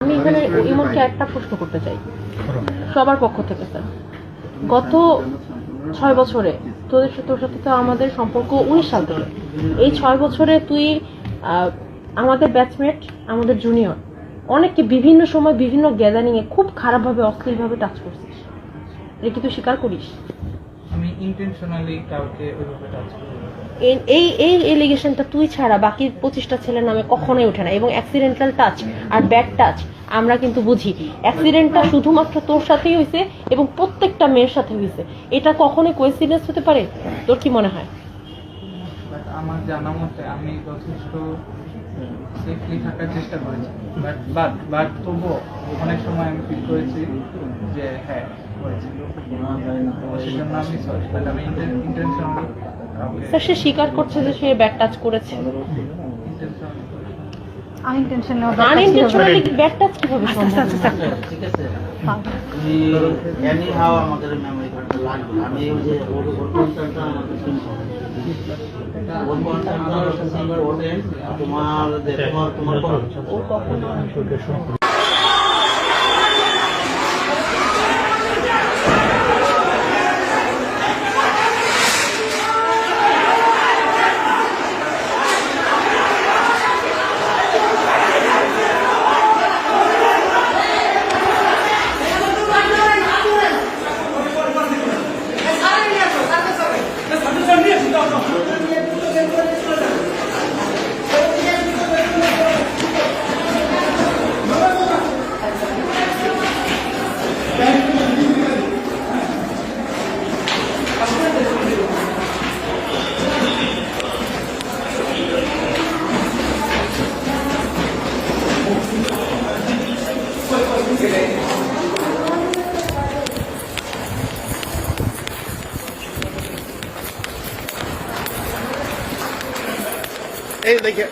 আমি এখানে ইমনকে একটা প্রশ্ন করতে চাই সবার পক্ষ থেকে। স্যার, গত 6 বছরে তোর সাথে তো আমাদের সম্পর্ক 19 সাল থেকে। এই 6 বছরে তুই আমাদের ব্যাচমেট, আমাদের জুনিয়র অনেককে বিভিন্ন সময় বিভিন্ন গ্যাদারিংয়ে খুব খারাপভাবে অশ্লীলভাবে টাচ করছিস। এটা কি তুই স্বীকার করিস? আমি ইন্টেনশনালি কাউকে ওইভাবে টাচ করি। এই এলিগেশনটা তুই ছাড়া বাকি 25টা ছেলের নামে কখনোই ওঠে না। এবং অ্যাক্সিডেন্টাল টাচ আর ব্যাড টাচ আমরা কিন্তু বুঝি। অ্যাক্সিডেন্টটা শুধুমাত্র তোর সাথেই হয়েছে এবং প্রত্যেকটা মেয়ের সাথে হয়েছে। এটা কখনোই কোইন্সিডেন্স হতে পারে? তোর কি মনে হয়? আমার জানা মতে আমি যথেষ্ট সেফলি থাকার চেষ্টা করেছি, বাট তবুও অনেক সময় আমি ফিল করেছি যে হ্যাঁ হয়েছে, সেজন্য আমি সরি, বাট আমি ইন্টেনশনালি স্যার, সে স্বীকার করছে যে সে ব্যাড টাচ করেছে। আনইনটেনশনালি ব্যাড টাচ কিভাবে সম্ভব? ঠিক আছে, এনি হাও আমাদের মেমরি কার্ডটা লাগবে। আমি এই যে ওর কনসার্নটা আমাকে শুনছি, ওর কনসার্নটা ইম্পর্টেন্ট। তোমার ও কখনো এই দেখে